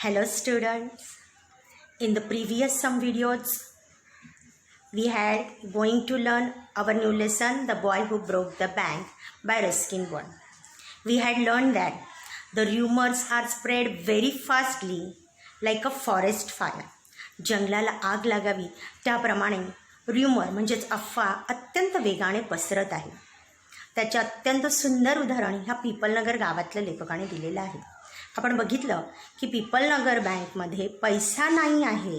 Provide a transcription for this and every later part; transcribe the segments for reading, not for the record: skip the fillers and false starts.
Hello students. In the previous some videos we had going to learn our new lesson, The Boy Who Broke the Bank by Ruskin Bond. We had learned that the rumors are spread very fastly like a forest fire. जंगलाला आग लागावी त्याप्रमाणे rumor म्हणजेच अफवा अत्यंत वेगाने पसरत आहे. त्याचे अत्यंत सुंदर उदाहरण ह्या पिपलनगर गावातल्या लेखकाने दिलेलं आहे. आपण बघितलं की पिपलनगर बँकमध्ये पैसा नाही आहे,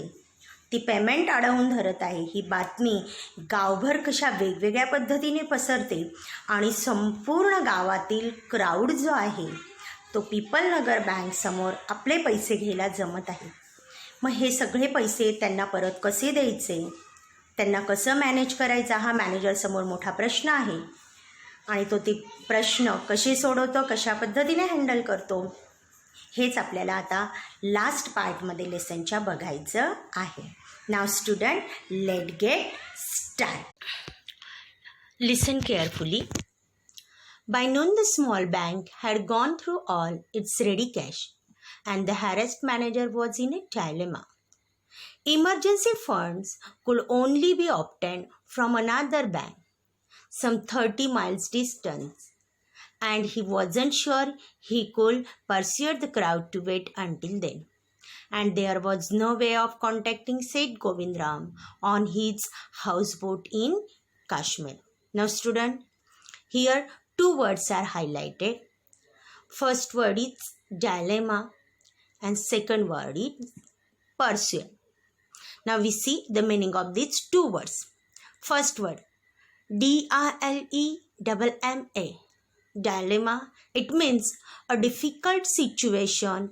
ती पेमेंट अडवून धरत आहे. ही बातमी गावभर कशा वेगवेगळ्या पद्धतीने पसरते आणि संपूर्ण गावातील क्राऊड जो आहे तो पिपलनगर बँकसमोर आपले पैसे घ्यायला जमत आहे. मग हे सगळे पैसे त्यांना परत कसे द्यायचे, त्यांना कसं मॅनेज करायचा, हा मॅनेजरसमोर मोठा प्रश्न आहे. आणि तो ते प्रश्न कसे सोडवतो, कशा पद्धतीने हँडल करतो, हेच आपल्याला आता लास्ट पार्टमध्ये लेसनच्या बघायचं आहे. Now student, let get start. Listen carefully. By noon the small bank had gone through all its ready cash and the harassed manager was in a dilemma. Emergency funds could only be obtained from another bank, some 30 miles distance, and he wasn't sure he could persuade the crowd to wait until then. And there was no way of contacting Seth Govindram on his houseboat in Kashmir. Now student, here two words are highlighted. First word is dilemma and second word is persuade. Now we see the meaning of these two words. First word, DRLEMMA. Dilemma, it means a difficult situation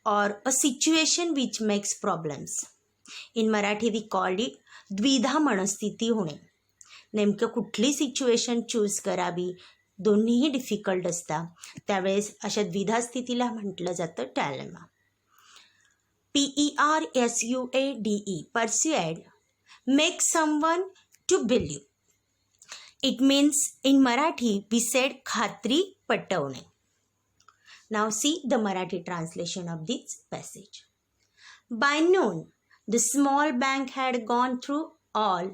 or a situation which makes problems. In Marathi we called it द्विधा मनस्थिती होणे. नेमकं कुठली situation choose करावी, दोन्हीही difficult असतात, त्यावेळेस अशा द्विधा स्थितीला म्हटलं जातं dilemma. PERSUADE, persuade, make someone to believe. It means in Marathi we said खात्री पटवणे. Now see the Marathi translation of this passage. By noon, the small bank had gone through all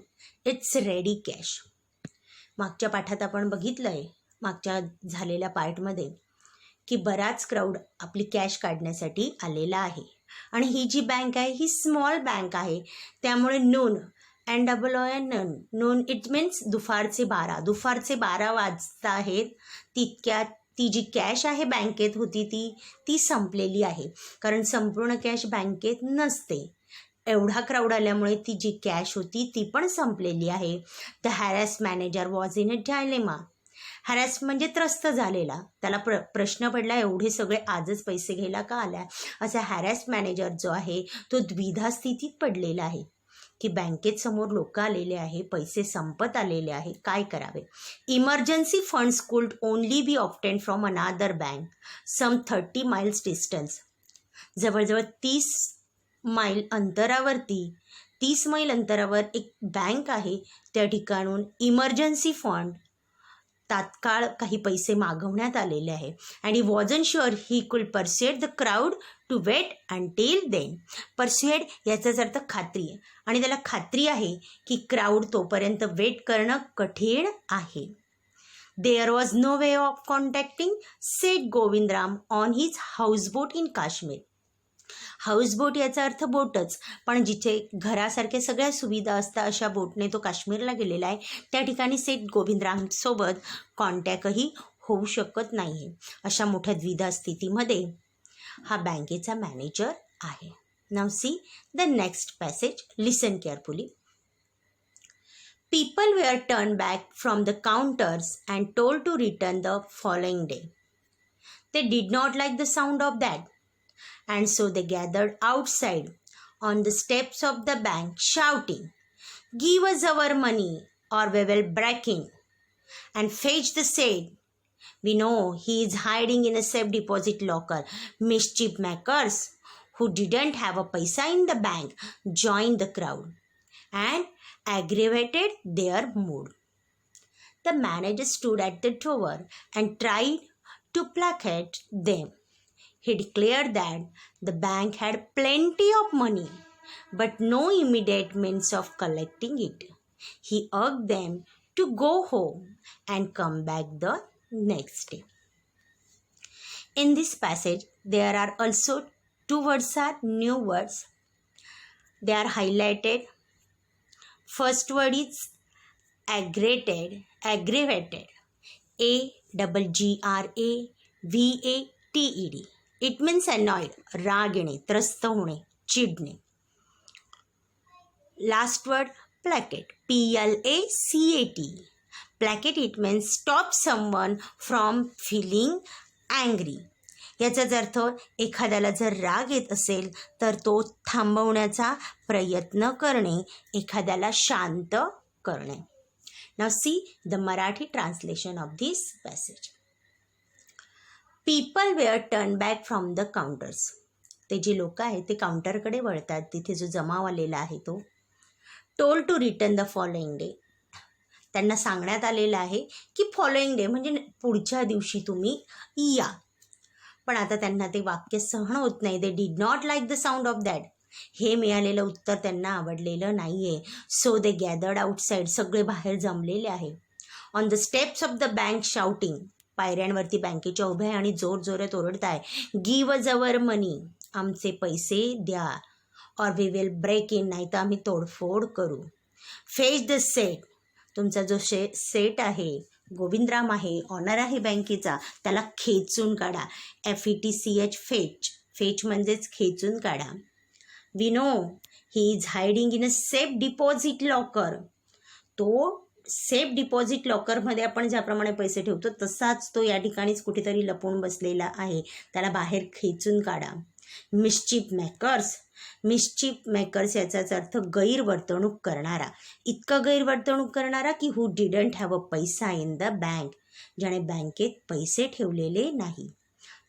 its ready cash. मागच्या पाठात आपण बघितलं आहे, मागच्या झालेल्या पार्टमध्ये, की बराच क्राऊड आपली कॅश काढण्यासाठी आलेला आहे. आणि ही जी बँक आहे ही स्मॉल बँक आहे, त्यामुळे नून NOON, नून इट मीन्स दुपारचे 12 वाजत आहेत. तितक्यात ती जी कॅश आहे बँकेत होती ती संपलेली आहे, कारण संपूर्ण कॅश बँकेत नसते. एवढा क्राऊड आल्यामुळे ती जी कॅश होती ती पण संपलेली आहे. The harass manager was in a dilemma. Harass म्हणजे त्रस्त झालेला, त्याला प्रश्न पडला एवढे सगळे आजच पैसे घ्यायला का आल्या. असा हॅरॅस मॅनेजर जो आहे तो द्विधा स्थितीत पडलेला आहे की बँकेत समोर लोक आलेले आहे, पैसे संपत आलेले आहे, काय करावे. Emergency funds could only be obtain from another bank some 30 miles distance. जवळजवळ 30 मैल अंतरावर एक बँक आहे, त्या ठिकाणून इमर्जन्सी फंड तात्काळ काही पैसे मागवण्यात आलेले आहे. And he wasn't sure he could persuaded the crowd to wait until then. Persuaded याचाच अर्थ खात्री आहे, आणि त्याला खात्री आहे की क्राऊड तोपर्यंत वेट करणं कठीण आहे. There was no way of contacting Seth Govindram on his houseboat in Kashmir. Houseboat याचा अर्थ बोटच, पण जिथे घरासारख्या सगळ्या सुविधा असतात अशा बोटने तो काश्मीरला गेलेला आहे. त्या ठिकाणी सेठ गोविंदरामसोबत कॉन्टॅक्टही होऊ शकत नाही आहे. अशा मोठ्या द्विधा स्थितीमध्ये हा बँकेचा मॅनेजर आहे. Now see the next passage. Listen carefully. People were turned back from the counters and told to return the following day. They did not like the sound of that, and so they gathered outside on the steps of the bank shouting, "Give us our money or we will break in and fetch the said. We know he is hiding in a safe deposit locker." Mischief makers who didn't have a paisa in the bank joined the crowd and aggravated their mood. The manager stood at the door and tried to placate them. He declared that the bank had plenty of money, but no immediate means of collecting it. He urged them to go home and come back the next day. In this passage, there are also two words are new words. They are highlighted. First word is aggravated. AGGRAVATED. It means annoyed, राग येणे, त्रस्त होणे, चिडणे. Last word placate. PLACAT. Placate, it means stop someone from feeling angry. याचाच अर्थ एखाद्याला जर राग येत असेल तर तो थांबवण्याचा प्रयत्न करणे, एखाद्याला शांत करणे. Now see the Marathi translation of this passage. People were turned back from the counters. ते जे लोक आहेत ते काउंटरकडे वळतात, तिथे जो जमाव आलेला आहे तो. Told to return the following day. त्यांना सांगण्यात आलेलं आहे की फॉलोइंग डे म्हणजे पुढच्या दिवशी तुम्ही या. पण आता त्यांना ते वाक्य सहन होत नाही. They did not like the sound of that. हे मिळालेलं उत्तर त्यांना आवडलेलं नाही आहे. So they gathered outside. सगळे बाहेर जमलेले आहे. On the steps of the bank shouting. पायऱ्यांवरती बँकेच्या उभ्या आणि जोरजोरात ओरडत आहे. Give us our money. आमचे पैसे द्या. Or we will break in. नाही तर आम्ही तोडफोड करू. Fetch the set. तुमचा जो सेट आहे, गोविंदराम आहे, ऑनर आहे बँकेचा, त्याला खेचून काढा. FETCH. फेच. फेच म्हणजेच खेचून काढा. We know he is hiding in a safe deposit locker. तो सेफ डिपॉझिट लॉकरमध्ये आपण ज्याप्रमाणे पैसे ठेवतो तसाच तो या ठिकाणीच कुठेतरी लपून बसलेला आहे. त्याला बाहेर खेचून काढा. Mischief makers. मिस्चिफ मेकर्स याचाच अर्थ गैरवर्तणूक करणारा. इतकं गैरवर्तणूक करणारा की हू डिडंट हॅव अ पैसा इन द बँक. ज्याने बँकेत पैसे ठेवलेले नाही.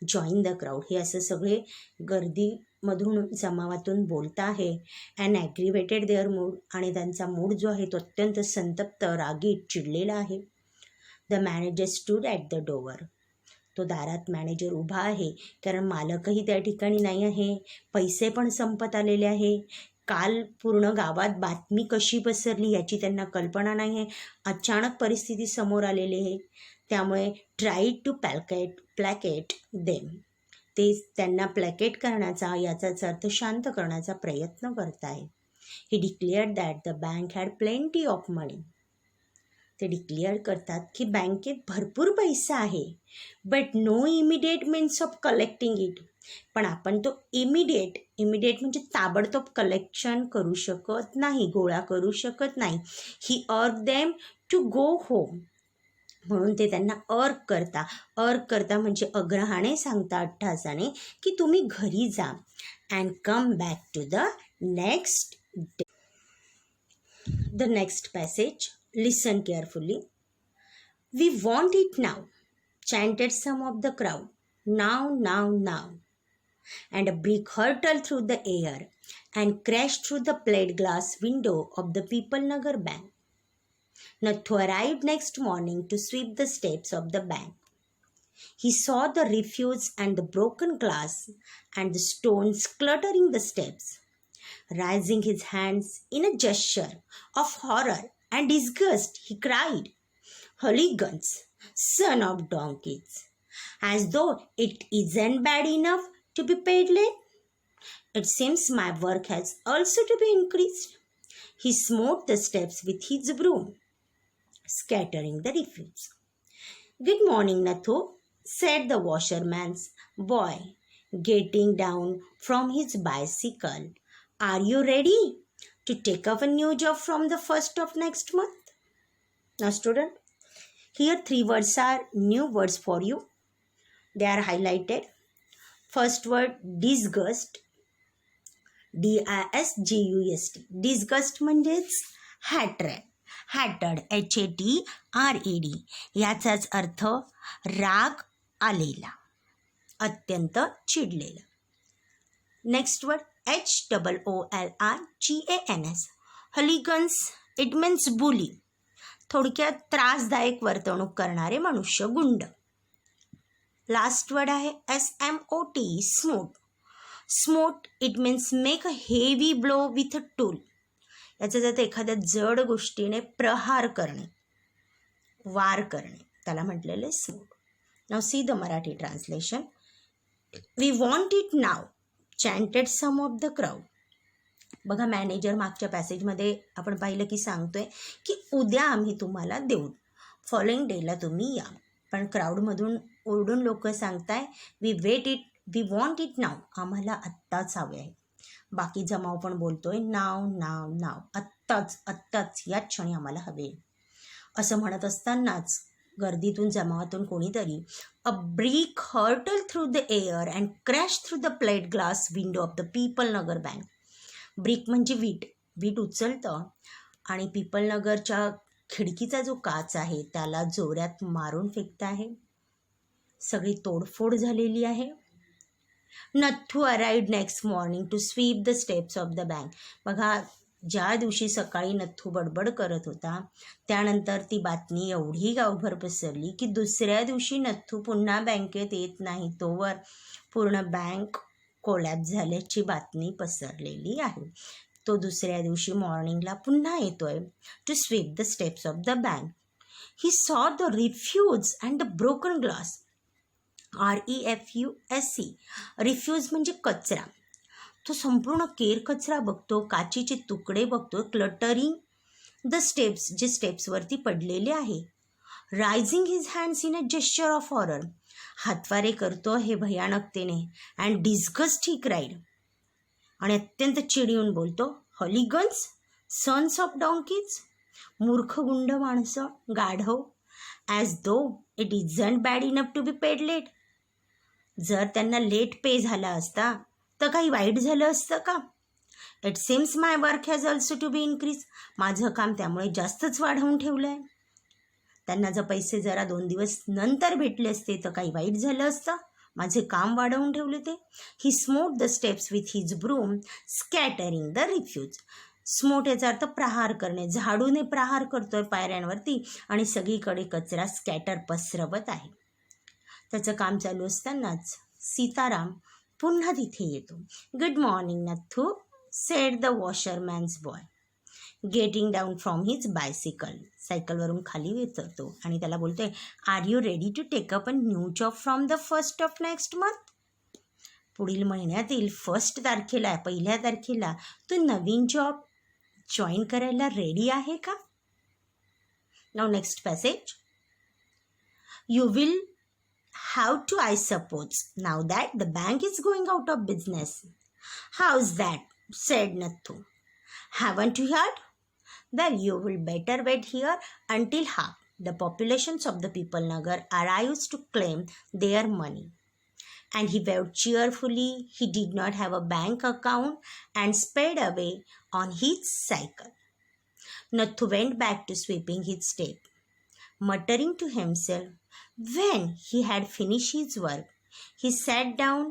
Join the crowd. हे असं सगळे गर्दीमधून जमावातून बोलत आहे. And aggravated their mood. आणि त्यांचा मूड जो आहे तो अत्यंत संतप्त, रागीट, चिडलेला आहे. The manager stood at the door. तो दारात मॅनेजर उभा आहे, कारण मालकही त्या ठिकाणी नाही आहे. पैसे पण संपत आलेले आहे. काल पूर्ण गावात बातमी कशी पसरली याची त्यांना कल्पना नाही आहे. अचानक परिस्थिती समोर आलेली आहे. त्यामुळे ट्राय टू प्लॅकेट देम. ते त्यांना प्लॅकेट करण्याचा, याचाच अर्थ शांत करण्याचा प्रयत्न करत आहे. He declared that the bank had plenty of money. ते डिक्लेअर करतात की बँकेत भरपूर पैसा आहे. But no immediate means of collecting it. पण आपण तो इमिडिएट म्हणजे ताबडतोब कलेक्शन करू शकत नाही, गोळा करू शकत नाही. ही अर्ग देम टू गो होम. म्हणून ते त्यांना अर्ग करता म्हणजे अग्रहाने सांगता, अट्टहासाने, की तुम्ही घरी जा. And come back to the next day. The next passage. Listen carefully. We want it now, chanted some of the crowd. Now, now, now. And a brick hurtled through the air and crashed through the plate glass window of the People Nagar Bank. Nathu arrived next morning to sweep the steps of the bank. He saw the refuse and the broken glass and the stones cluttering the steps. Raising his hands in a gesture of horror and disgust, he cried, "Hooligans, son of donkeys, as though it isn't bad enough to be paid late. It seems my work has also to be increased." He smote the steps with his broom, scattering the refuse. "Good morning, Nathu," said the washerman's boy, getting down from his bicycle. "Are you ready to take up a new job from the 1st of next month?" Now student, here 3 words are new words for you. They are highlighted. First word disgust. DISGUST. Disgust म्हणजेच hatred. HATRED. याचाच अर्थ राग आलेला, अत्यंत चिडलेला. Next word HOOLIGANS. Hooligans. It means bully. थोडक्यात त्रासदायक वर्तणूक करणारे मनुष्य, गुंड. लास्ट वर्ड आहे SMOT, smote. Smote it means make a heavy blow with a tool. याचा जात एखाद्या जड गोष्टीने प्रहार करणे, वार करणे, त्याला म्हटलेलं आहे smote. Now see the Marathi translation. We want it now chanted some of the crowd. बघा, मॅनेजर मागच्या पॅसेजमध्ये आपण पाहिलं की सांगतोय की उद्या आम्ही तुम्हाला देऊ, फॉलोइंग डेला तुम्ही या. पण क्राऊडमधून ओरडून लोक सांगताय वी वॉन्ट इट नाव, आम्हाला आत्ताच हवे आहे. बाकी जमाव पण बोलतोय नाव नाव नाव, आत्ताच याच क्षणी आम्हाला हवे. असं म्हणत असतानाच गर्दीतून जमावातून कोणीतरी अ brick hurtle through the air and crash through the plate glass window of the people Nagar bank. Brick म्हणजे वीट उचलतं आणि पीपल नगरच्या खिडकीचा जो काच आहे त्याला जोरात मारून फेकत आहे. सगळी तोडफोड झालेली आहे. Nathu arrived next morning to sweep the steps of the bank. बघा, ज्या दिवशी सकाळी नथू बडबड करत होता त्यानंतर ती बातमी एवढी गावभर पसरली की दुसऱ्या दिवशी नथू पुन्हा बँकेत येत नाही तोवर पूर्ण बँक कोलॅप्स झाल्याची बातमी पसरलेली आहे. तो दुसऱ्या दिवशी मॉर्निंगला पुन्हा येतोय to sweep the steps of the bank. He saw the refuse and the broken glass. REFUSE, refuse म्हणजे कचरा. तो संपूर्ण केर कचरा बघतो, काचेचे तुकडे बघतो, क्लटरिंग द स्टेप्स, जे स्टेप्सवरती पडलेले आहे. Rising his hands in a gesture of horror, हातवारे करतो हे भयानकतेने. अँड डिस्गस्ट ही क्राईड, आणि अत्यंत चिडून बोलतो हॉलिगन्स, सन्स ऑफ डॉन्कीज, मूर्ख गुंड माणसं, गाढव. As though it isn't bad enough to be paid late. जर त्यांना लेट पे झाला असता तर काही वाईट झालं असतं का? It seems my work has also to be increase. माझं काम त्यामुळे जास्तच वाढवून ठेवलं आहे. त्यांना जर पैसे जरा 2 दिवस नंतर भेटले असते तर काही वाईट झालं असतं. माझे काम वाढवून ठेवले ते. He smote the steps with his broom scattering the refuse. Smote याचा अर्थ प्रहार करणे, झाडूने प्रहार करतोय पायऱ्यांवरती आणि सगळीकडे कचरा स्कॅटर पसरवत आहे. त्याचं काम चालू असतानाच सीताराम पुन्हा तिथे येतो. Good morning Nathu, said the washerman's boy getting down from his bicycle. सायकलवरून खाली उतरतो आणि त्याला बोलतोय, are you ready to take up a new job from the 1st of next month. पुढील महिन्यातील 1 तारखेला, 1 तारखेला तू नवीन जॉब जॉईन करायला रेडी आहे का? Now next passage. You will have to, I suppose, now that the bank is going out of business. How's that? Said Nathu. Haven't you heard? Well, you will better wait here until half the populations of the People Nagar arrives to claim their money. And he waved cheerfully. He did not have a bank account and sped away on his cycle. Nathu went back to sweeping his step, muttering to himself. When he had finished his work, he sat down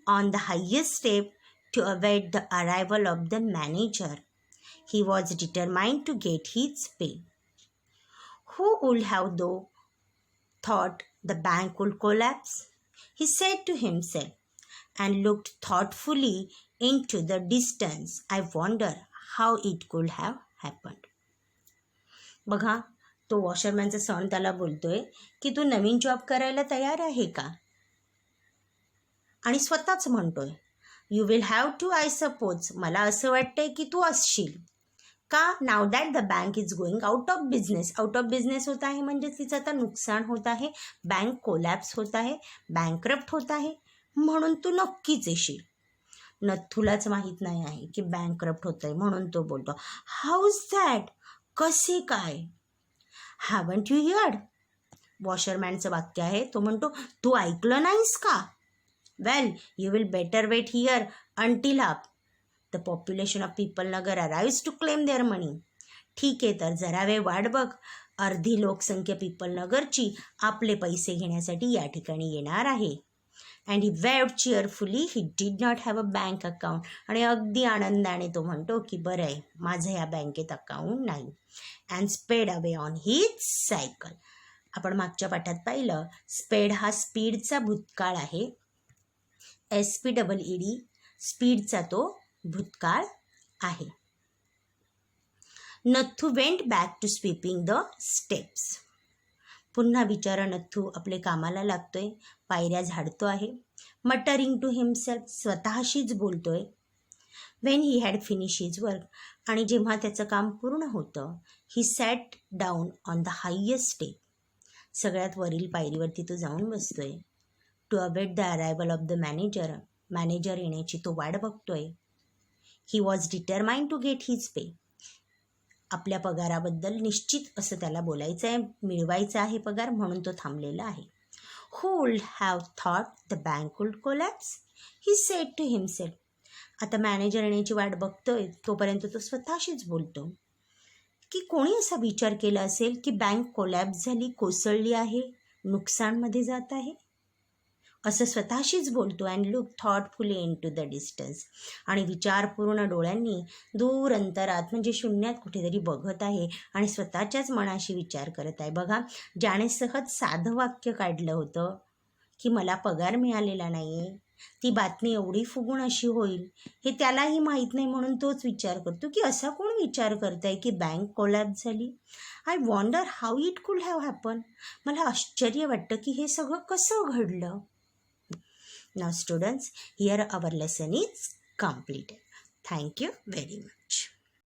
on the highest step to await the arrival of the manager. He was determined to get his pay. Who would have though thought the bank would collapse? He said to himself and looked thoughtfully into the distance. I wonder how it could have happened. बघा, तो वॉशरमॅनचा सन त्याला बोलतोय की तू नवीन job करायला तयार आहे का? आणि स्वतःच म्हणतोय you will have to, I suppose, मला असं वाटतंय की तू असशील का? Now that the bank is going out of business. Out of business होत आहे म्हणजे तिचं आता नुकसान होत आहे, बँक कोलॅप्स होत आहे, बँकरप्ट होत आहे, म्हणून तू नक्कीच येशील. नथूलाच माहीत नाही आहे की बँकरप्ट होत आहे म्हणून तो बोलतो हाऊ इज दॅट, कसे काय? Haven't you हिअर्ड? वॉशरमॅनचं वाक्य आहे. तो म्हणतो तू ऐकलं नाहीस का? Well, you will better wait here until half the population of Peepal Nagar arrives to claim their money. ठीक आहे, तर जरा वेळ वाट बघ, अर्धी लोकसंख्या पीपल नगरची आपले पैसे घेण्यासाठी या ठिकाणी येणार आहे. And he waved cheerfully. He did not have a bank account. आणि अगदी आनंदाने तो म्हणतो की बरं आहे, माझं ह्या बँकेत अकाउंट नाही. अँड स्पेड अवे ऑन हिज सायकल. आपण मागच्या पाठात पाहिलं, स्पेड हा स्पीडचा भूतकाळ आहे. SPEED स्पीडचा तो भूतकाळ आहे. Nathu went back to sweeping the steps. पुन्हा बिचारा नथू आपले कामाला लागतोय, पायऱ्या झाडतो आहे. मटरिंग टू हिमसेल्फ, स्वतःशीच बोलतोय. When he had finish his work, आणि जेव्हा त्याचं काम पूर्ण होतं, he sat down on the highest step, सगळ्यात वरील पायरीवरती तो जाऊन बसतोय. To await the arrival of the manager येण्याची तो वाट बघतोय. He was determined to get his pay, आपल्या पगाराबद्दल निश्चित असं त्याला बोलायचं आहे, मिळवायचा आहे पगार, म्हणून तो थांबलेला आहे. Who would have thought the bank would collapse, he said to himself. आता मॅनेजर येण्याची वाट बघतोय, तोपर्यंत तो स्वतःशीच बोलतो की कोणी असा विचार केला असेल की बँक कोलॅप्स झाली, कोसळली आहे, नुकसानमध्ये जात आहे, असं स्वतःशीच बोलतो. And look thoughtfully in to the distance, आणि विचारपूर्ण डोळ्यांनी दूर अंतरात म्हणजे शून्यात कुठेतरी बघत आहे आणि स्वतःच्याच मनाशी विचार करत आहे. बघा, ज्याने सहज साधं वाक्य काढलं होतं की मला पगार मिळालेला नाही आहे, ती बातमी एवढी फुगून अशी होईल हे त्यालाही माहीत नाही, म्हणून तोच विचार करतो की असा कोण विचार करत आहे की बँक कोलॅप्स झाली. आय वॉन्डर हाऊ इट कुड हॅव हॅपन, मला आश्चर्य वाटतं की हे सगळं कसं घडलं. Now students, here our lesson is completed. Thank you very much.